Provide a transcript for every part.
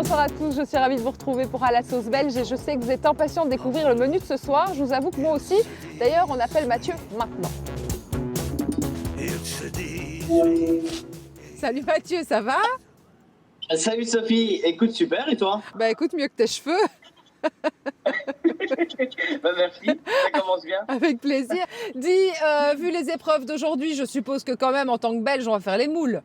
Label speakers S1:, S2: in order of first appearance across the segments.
S1: Bonsoir à tous, je suis ravie de vous retrouver pour À la sauce belge et je sais que vous êtes impatients de découvrir le menu de ce soir. Je vous avoue que moi aussi. D'ailleurs, on appelle Mathieu maintenant. Salut Mathieu, ça va?
S2: Salut Sophie, écoute super et toi?
S1: Bah écoute, mieux que tes cheveux.
S2: Merci, ça commence bien.
S1: Avec plaisir. Dis, vu les épreuves d'aujourd'hui, je suppose que quand même en tant que Belge, on va faire les moules.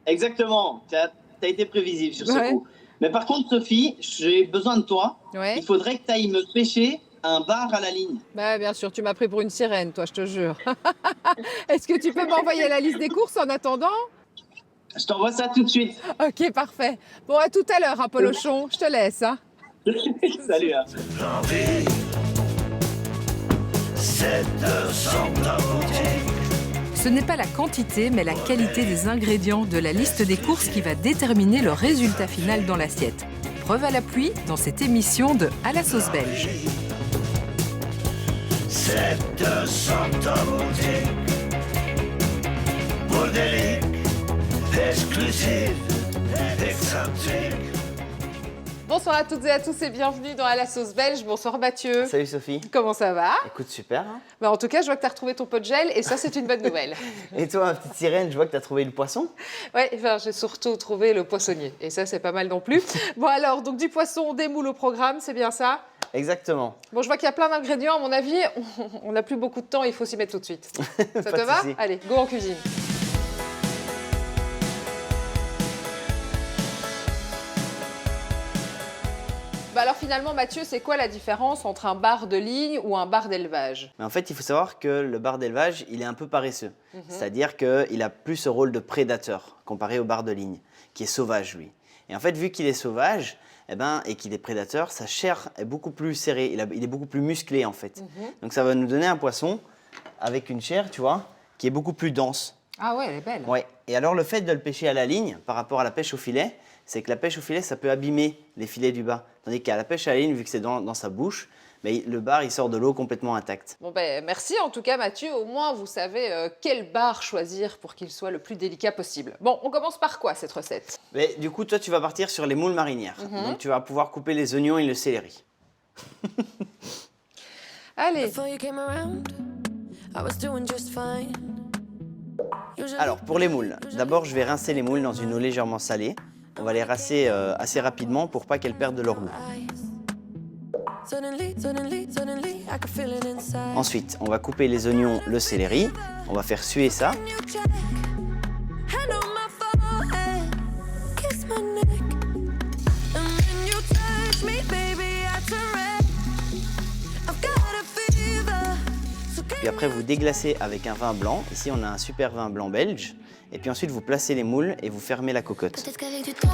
S2: Exactement, t'as été prévisible sur ce
S1: Ouais.
S2: coup. Mais par contre Sophie, j'ai besoin de toi.
S1: Ouais.
S2: Il faudrait que tu ailles me pêcher un bar à la ligne.
S1: Bah bien sûr, tu m'as pris pour une sirène, toi, je te jure. Est-ce que tu peux m'envoyer la liste des courses en attendant?
S2: Je t'envoie ça tout de suite.
S1: Ok, parfait. Bon, à tout à l'heure, hein, Polochon. Je te laisse. Hein.
S2: Salut. Hein.
S3: L'envie, c'est de s'endormir.
S4: Ce n'est pas la quantité, mais la qualité des ingrédients de la liste des courses qui va déterminer le résultat final dans l'assiette. Preuve à l'appui dans cette émission de À la sauce belge.
S3: C'est de s'endormir. Modélique, exclusive, exotique.
S1: Bonsoir à toutes et à tous et bienvenue dans À la sauce belge. Bonsoir Mathieu.
S5: Salut Sophie.
S1: Comment ça va?
S5: Écoute, super. Hein.
S1: Bah, en tout cas, je vois que tu as retrouvé ton pot de gel et ça, c'est une bonne nouvelle.
S5: Et toi, ma petite sirène, je vois que tu as trouvé le poisson.
S1: Ouais, enfin, j'ai surtout trouvé le poissonnier et ça, c'est pas mal non plus. Bon alors, donc du poisson, des moules au programme, c'est bien ça?
S5: Exactement.
S1: Bon, je vois qu'il y a plein d'ingrédients. À mon avis, on n'a plus beaucoup de temps, il faut s'y mettre tout de suite. Ça
S5: Pas
S1: te
S5: de
S1: va?
S5: souci.
S1: Allez, go en cuisine. Bah alors finalement, Mathieu, c'est quoi la différence entre un bar de ligne ou un bar d'élevage?
S5: Mais en fait, il faut savoir que le bar d'élevage, il est un peu paresseux. C'est-à-dire qu'il a plus ce rôle de prédateur comparé au bar de ligne, qui est sauvage, lui. Et en fait, vu qu'il est sauvage et qu'il est prédateur, sa chair est beaucoup plus serrée, il est beaucoup plus musclé, en fait. Donc ça va nous donner un poisson avec une chair, tu vois, qui est beaucoup plus dense.
S1: Ah ouais, elle est belle.
S5: Ouais. Et alors, le fait de le pêcher à la ligne, par rapport à la pêche au filet, c'est que la pêche au filet, ça peut abîmer les filets du bas. Tandis qu'à la pêche à la ligne, vu que c'est dans sa bouche, mais le bar, il sort de l'eau complètement intact.
S1: Bon ben merci en tout cas Mathieu, au moins vous savez quel bar choisir pour qu'il soit le plus délicat possible. Bon, on commence par quoi cette recette?
S5: Mais du coup, toi, tu vas partir sur les moules marinières. Donc, tu vas pouvoir couper les oignons et le céleri.
S1: Allez,
S6: Before you came around, I was doing just fine. Usually,
S5: Alors, pour les moules, d'abord, je vais rincer les moules dans une eau légèrement salée. On va les rincer assez rapidement pour pas qu'elles perdent leur goût.
S6: Suddenly, I could feel it inside.
S5: Ensuite, on va couper les oignons, le céleri. On va faire suer ça.
S6: You check, hand on my forehead, kiss my neck, and when you touch me, baby, I turn red. I've got a fever, so
S5: Puis après, vous déglacez avec un vin blanc. Ici, on a un super vin blanc belge. Et puis ensuite, vous placez les moules et vous fermez la cocotte.
S6: peut-être qu'avec du temps,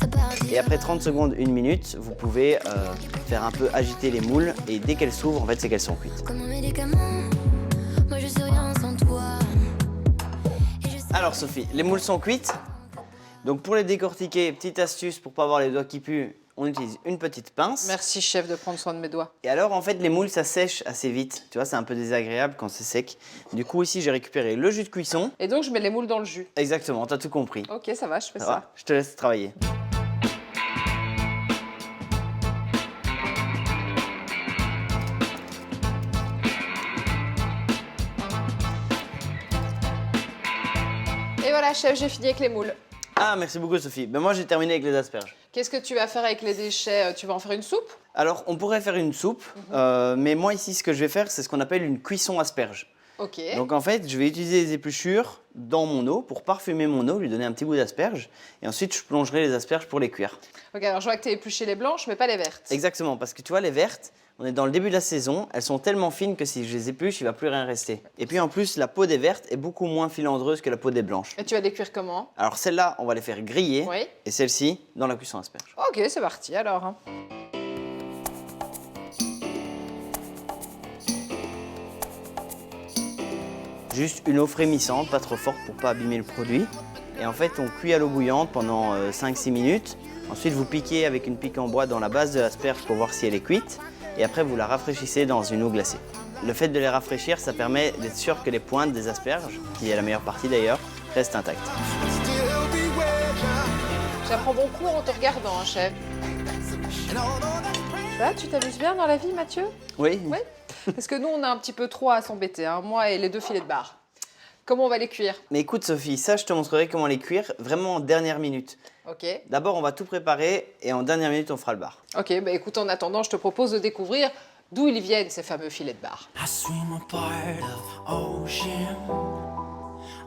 S6: ça partira.
S5: Et après 30 secondes, 1 minute, vous pouvez faire un peu agiter les moules. Et dès qu'elles s'ouvrent, en fait, c'est qu'elles sont cuites.
S6: Comme un médicament, moi je sais rien sans toi. Et je sais
S5: Alors Sophie, les moules sont cuites. Donc pour les décortiquer, petite astuce pour pas avoir les doigts qui puent, on utilise une petite pince.
S1: merci chef de prendre soin de mes doigts.
S5: Et alors en fait les moules ça sèche assez vite. Tu vois, c'est un peu désagréable quand c'est sec. Du coup ici j'ai récupéré le jus de cuisson.
S1: Et donc je mets les moules dans le jus.
S5: Exactement, t'as tout compris.
S1: Ok, ça va, je fais
S5: Ça
S1: ça.
S5: va, je te laisse travailler.
S1: Et voilà chef, j'ai fini avec les moules.
S5: Ah merci beaucoup Sophie. Ben moi j'ai terminé avec les asperges.
S1: Qu'est-ce que tu vas faire avec les déchets? Tu vas en faire une soupe?
S5: Alors on pourrait faire une soupe, mais moi ici ce que je vais faire c'est ce qu'on appelle une cuisson asperge.
S1: Ok.
S5: Donc en fait, je vais utiliser les épluchures dans mon eau pour parfumer mon eau, lui donner un petit goût d'asperge. Et ensuite, je plongerai les asperges pour les cuire.
S1: Ok, alors je vois que tu as épluché les blanches, mais pas les vertes.
S5: Exactement, parce que tu vois, les vertes, on est dans le début de la saison, elles sont tellement fines que si je les épluche, il ne va plus rien rester. Et puis en plus, la peau des vertes est beaucoup moins filandreuse que la peau des blanches.
S1: Et tu vas les cuire comment?
S5: Alors celles-là, on va les faire griller,
S1: Oui.
S5: et celles-ci, dans la cuisson asperge.
S1: Ok, c'est parti alors. Hein.
S5: Juste une eau frémissante, pas trop forte pour pas abîmer le produit. Et en fait, on cuit à l'eau bouillante pendant 5-6 minutes. Ensuite, vous piquez avec une pique en bois dans la base de l'asperge pour voir si elle est cuite. Et après, vous la rafraîchissez dans une eau glacée. Le fait de les rafraîchir, ça permet d'être sûr que les pointes des asperges, qui est la meilleure partie d'ailleurs, restent intactes.
S1: J'apprends mon cours en te regardant, hein, chef. Là, tu t'amuses bien dans la vie, Mathieu?
S5: Oui.
S1: Oui. Parce que nous, on a un petit peu trop à s'embêter, hein, moi et les 2 filets de bar. Comment on va les cuire?
S5: Mais écoute Sophie, ça je te montrerai comment les cuire vraiment en dernière minute.
S1: Ok.
S5: D'abord on va tout préparer et en dernière minute on fera le bar.
S1: Ok, bah écoute, en attendant, je te propose de découvrir d'où ils viennent, ces fameux filets de bar.
S3: I swim a part of ocean.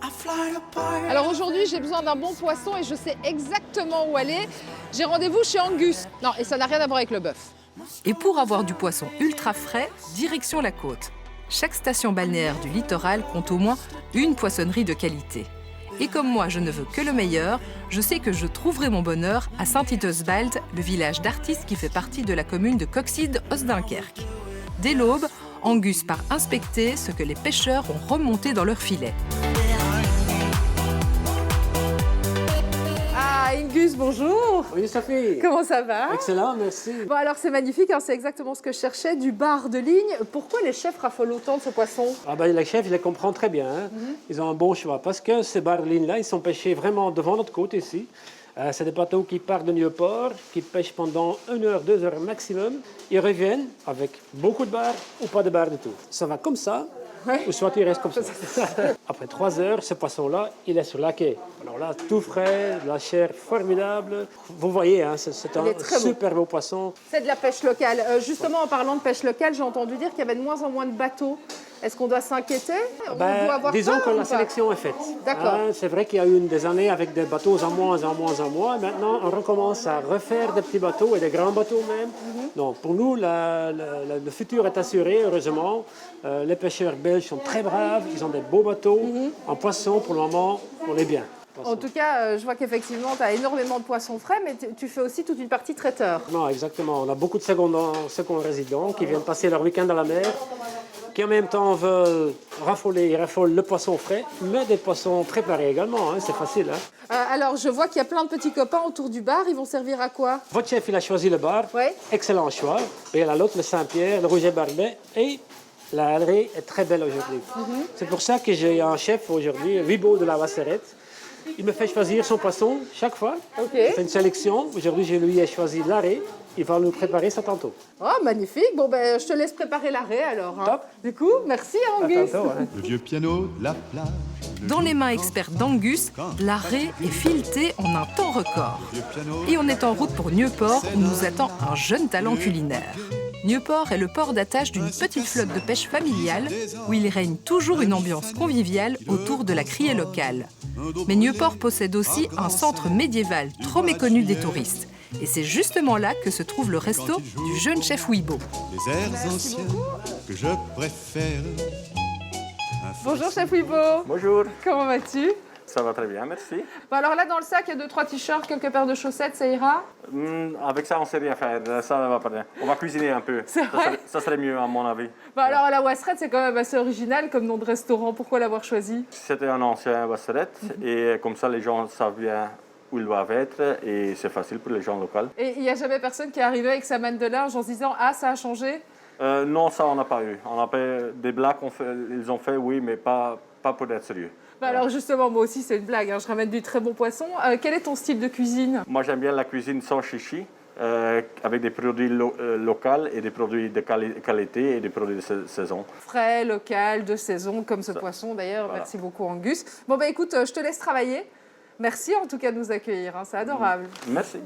S3: I fly a part.
S1: Alors aujourd'hui, j'ai besoin d'un bon poisson et je sais exactement où aller. J'ai rendez-vous chez Angus. Non, et ça n'a rien à voir avec le bœuf.
S4: Et pour avoir du poisson ultra frais, direction la côte. Chaque station balnéaire du littoral compte au moins une poissonnerie de qualité. Et comme moi, je ne veux que le meilleur, je sais que je trouverai mon bonheur à Sint-Itesbald, le village d'artistes qui fait partie de la commune de Coxide-Osdunkerque. Dès l'aube, Angus part inspecter ce que les pêcheurs ont remonté dans leurs filets.
S1: Ah, Angus, bonjour.
S7: Oui, Sophie.
S1: Comment ça va?
S7: Excellent, merci.
S1: Bon, alors c'est magnifique, hein, c'est exactement ce que je cherchais, du bar de ligne. Pourquoi les chefs raffolent autant de ce poisson?
S7: Ah ben, les chefs, ils les comprennent très bien. Hein. Ils ont un bon choix parce que ces barres de ligne-là, ils sont pêchés vraiment devant notre côte ici. C'est des bateaux qui partent de Nieuport, qui pêchent pendant 1 heure, 2 heures maximum. Ils reviennent avec beaucoup de barres ou pas de barres du tout. Ça va comme ça, ou soit il reste comme ça. Après 3 heures, ce poisson-là, il est sur la quai. Alors là, tout frais, la chair formidable. Vous voyez, hein, c'est
S1: Il est très
S7: un super beau poisson.
S1: C'est de la pêche locale. Justement, en parlant de pêche locale, j'ai entendu dire qu'il y avait de moins en moins de bateaux. Est-ce qu'on doit s'inquiéter? On doit avoir
S7: disons
S1: peur
S7: que
S1: ou
S7: la
S1: pas?
S7: sélection est faite.
S1: D'accord.
S7: Hein, c'est vrai qu'il y a eu des années avec des bateaux en moins, en moins, en moins. Maintenant, on recommence à refaire des petits bateaux et des grands bateaux même. Donc, pour nous, le futur est assuré, heureusement. Les pêcheurs belges sont très braves, ils ont des beaux bateaux. En poisson, pour le moment, on est bien.
S1: En tout cas, je vois qu'effectivement, tu as énormément de poissons frais, mais tu fais aussi toute une partie traiteur.
S7: Non, exactement. On a beaucoup de seconds résidents qui viennent passer leur week-end à la mer, qui en même temps veulent raffoler le poisson frais, mais des poissons préparés également, hein, c'est facile. Hein.
S1: Alors, je vois qu'il y a plein de petits copains autour du bar. Ils vont servir à quoi?
S7: Votre chef, il a choisi le bar.
S1: Oui.
S7: Excellent choix. Et il y a l'autre, le Saint-Pierre, le Rouget Barbet. Et la halerie est très belle aujourd'hui. C'est pour ça que j'ai un chef aujourd'hui, Wibo de la Wasserette. Il me fait choisir son poisson chaque fois.
S1: Ok.
S7: Il fait une sélection. Aujourd'hui, je lui ai choisi l'arrêt. Il va nous préparer ça tantôt.
S1: Oh, magnifique. Bon, ben, je te laisse préparer l'arrêt alors. Hein.
S7: Top.
S1: Du coup, merci Angus.
S7: Tantôt, hein.
S8: Le vieux piano de la plage.
S4: Dans les mains expertes d'Angus, l'arrêt est fileté en un temps record. Et on est en route pour Nieuport où nous attend un jeune talent culinaire. Nieuport est le port d'attache d'une petite flotte de pêche familiale où il règne toujours une ambiance conviviale autour de la criée locale. Mais Nieuport possède aussi un centre médiéval trop méconnu des touristes. Et c'est justement là que se trouve le resto du jeune chef Wibo.
S8: Les airs anciens que je préfère.
S1: Bonjour chef Wibo.
S9: Bonjour,
S1: Comment vas-tu?
S9: ça va très bien, merci.
S1: Bon, alors là, dans le sac, il y a 2-3 t-shirts, quelques paires de chaussettes, ça ira?
S9: Avec ça, on ne sait rien faire, ça ne va pas bien. On va cuisiner un peu,
S1: C'est vrai
S9: ça serait mieux à mon avis.
S1: Bah alors, la Wasserette, c'est quand même assez original comme nom de restaurant. Pourquoi l'avoir choisi?
S9: C'était un ancien Wasserette et comme ça, les gens savent bien où ils doivent être et c'est facile pour les gens locaux.
S1: Et il n'y a jamais personne qui est arrivé avec sa manne de linge en se disant « Ah, ça a changé ?»
S9: Non, ça, on n'a pas eu. On a fait des blagues, ils ont fait, oui, mais pas pour être sérieux.
S1: Bah alors justement, moi aussi, c'est une blague. Hein. Je ramène du très bon poisson. Quel est ton style de cuisine?
S9: Moi, j'aime bien la cuisine sans chichi, avec des produits locaux et des produits de qualité et des produits de saison.
S1: Frais, local, de saison, comme ce poisson d'ailleurs.
S9: Voilà.
S1: Merci beaucoup, Angus. Bon, bah écoute, je te laisse travailler. Merci en tout cas de nous accueillir. Hein. C'est adorable.
S9: Merci.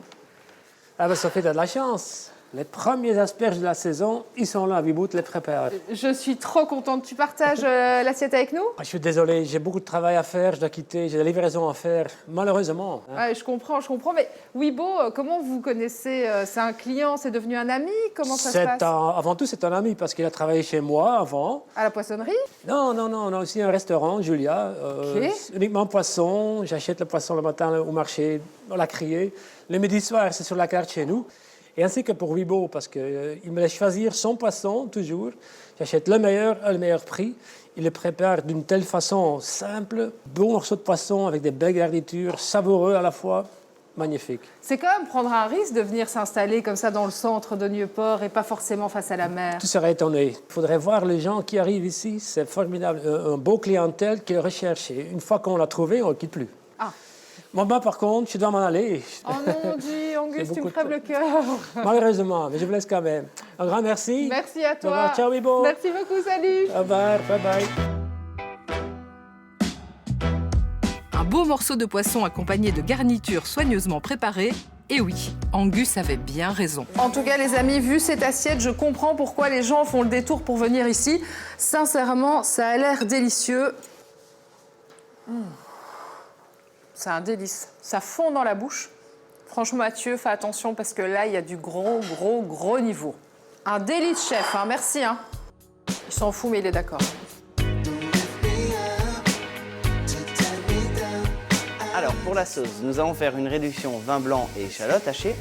S7: Ah ben, Sophie, t'as de la chance. Les premiers asperges de la saison, ils sont là, Wibo te les prépare.
S1: Je suis trop contente. Tu partages l'assiette avec nous?
S7: Je suis désolé, j'ai beaucoup de travail à faire, je dois quitter, j'ai des livraisons à faire, malheureusement. Hein.
S1: Ouais, je comprends. Mais Wibo, comment vous connaissez? C'est un client, c'est devenu un ami? Comment ça se passe?
S7: Avant tout, c'est un ami parce qu'il a travaillé chez moi avant.
S1: À la poissonnerie?
S7: Non, on a aussi un restaurant, Julia,
S1: Ok.
S7: uniquement poisson. J'achète le poisson le matin au marché, on l'a crié. Le midi soir, c'est sur la carte chez nous. Et ainsi que pour Wibo, parce qu'il me laisse choisir son poisson, toujours. J'achète le meilleur à le meilleur prix. Il le prépare d'une telle façon simple, bon morceau de poisson avec des belles garnitures, savoureux à la fois, magnifique.
S1: C'est quand même prendre un risque de venir s'installer comme ça dans le centre de Nieuport et pas forcément face à la mer.
S7: Tu serais étonné. Il faudrait voir les gens qui arrivent ici, c'est formidable. Un beau clientèle qui est recherché. Une fois qu'on l'a trouvé, on ne le quitte plus.
S1: Ah.
S7: Bon, bah, par contre, je dois m'en aller.
S1: Oh mon Dieu, Angus, tu me
S7: beaucoup
S1: crèves
S7: de-
S1: le cœur.
S7: Malheureusement, mais je vous laisse quand même. Un grand merci.
S1: Merci à
S7: Au
S1: toi.
S7: revoir, ciao, Bibo.
S1: Merci beaucoup, salut.
S7: Au revoir, bye bye.
S4: Un beau morceau de poisson accompagné de garnitures soigneusement préparées. Et oui, Angus avait bien raison.
S1: En tout cas, les amis, vu cette assiette, je comprends pourquoi les gens font le détour pour venir ici. Sincèrement, ça a l'air délicieux. C'est un délice. Ça fond dans la bouche. Franchement, Mathieu, fais attention parce que là, il y a du gros niveau. Un délice, chef. Hein. Merci. Hein. Il s'en fout, mais il est d'accord.
S5: Alors pour la sauce, nous allons faire une réduction vin blanc et échalote hachée.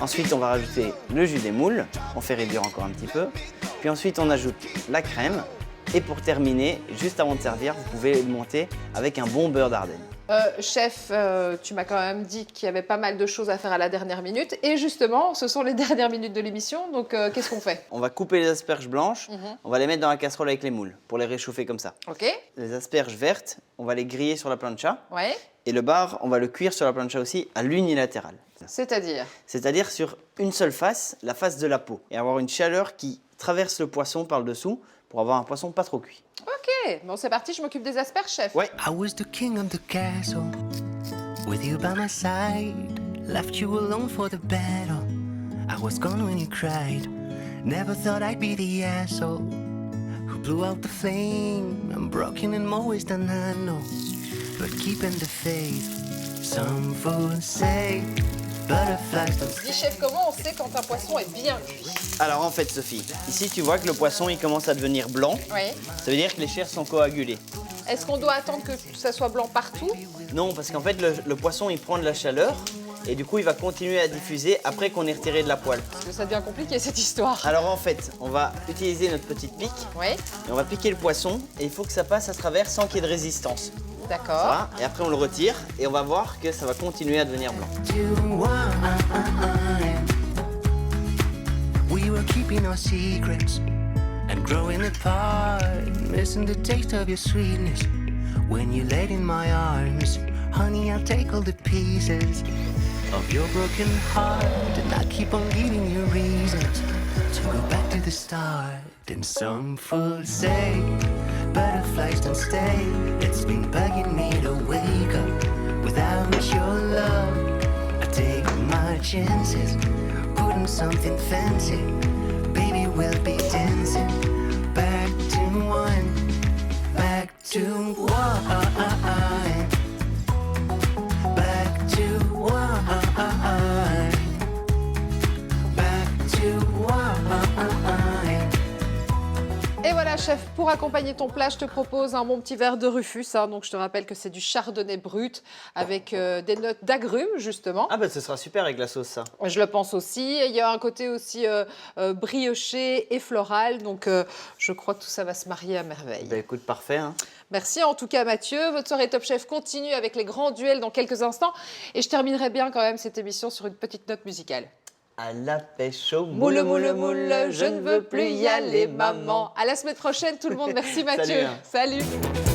S5: Ensuite, on va rajouter le jus des moules. On fait réduire encore un petit peu. Puis ensuite, on ajoute la crème. Et pour terminer, juste avant de servir, vous pouvez le monter avec un bon beurre d'Ardenne.
S1: Chef, tu m'as quand même dit qu'il y avait pas mal de choses à faire à la dernière minute. Et justement, ce sont les dernières minutes de l'émission. Donc, qu'est-ce qu'on fait?
S5: On va couper les asperges blanches. On va les mettre dans la casserole avec les moules pour les réchauffer comme ça.
S1: OK.
S5: Les asperges vertes, on va les griller sur la plancha.
S1: Ouais.
S5: Et le bar, on va le cuire sur la plancha aussi à l'unilatéral.
S1: C'est-à-dire?
S5: C'est-à-dire sur une seule face, la face de la peau. Et avoir une chaleur qui traverse le poisson par le dessous pour avoir un poisson pas trop cuit.
S1: OK. Bon, c'est parti, je m'occupe des asperges, chef.
S5: Ouais.
S3: I was the king of the castle, with you by my side. Left you alone for the battle. I was gone when you cried. Never thought I'd be the asshole who blew out the flame. I'm broken in more ways than I know, but keeping the faith. Some fools say butterflies don't.
S1: Dis, chef, comment on sait quand un poisson est bien cuit?
S5: Alors en fait, Sophie, ici tu vois que le poisson il commence à devenir blanc.
S1: Oui.
S5: Ça veut dire que les chairs sont coagulées.
S1: Est-ce qu'on doit attendre que ça soit blanc partout?
S5: Non, parce qu'en fait le poisson il prend de la chaleur et du coup il va continuer à diffuser après qu'on ait retiré de la poêle.
S1: Parce que ça devient compliqué, cette histoire.
S5: Alors en fait, on va utiliser notre petite pique
S1: Oui,
S5: et on va piquer le poisson et il faut que ça passe à travers sans qu'il y ait de résistance.
S1: d'accord.
S5: Voilà. Et après on le retire et on va voir que ça va continuer à devenir blanc.
S3: We were keeping our secrets and growing apart, missing the taste of your sweetness when you laid in my arms. Honey, I'll take all the pieces of your broken heart, and I keep on giving you reasons to go back to the start. And some fools say butterflies don't stay. It's been bugging me to wake up without your love. I take my chances, putting something fancy. Baby, we'll be dancing back to one, back to one, back to one, back to one.
S1: Et voilà, chef, pour accompagner ton plat, je te propose un bon petit verre de Rufus. Hein. Donc, je te rappelle que c'est du chardonnay brut avec des notes d'agrumes, justement.
S5: Ah bah ce sera super avec la sauce ça.
S1: Je le pense aussi. Et il y a un côté aussi brioché et floral. Donc, je crois que tout ça va se marier à merveille.
S5: Bah écoute, parfait. Hein.
S1: Merci en tout cas, Mathieu. Votre soirée Top Chef continue avec les grands duels dans quelques instants. Et je terminerai bien quand même cette émission sur une petite note musicale.
S5: À la pêche au
S1: Moule, moule, moule, je ne veux plus y aller, maman. À la semaine prochaine, tout le monde. Merci, Mathieu.
S5: Salut, hein.
S1: Salut.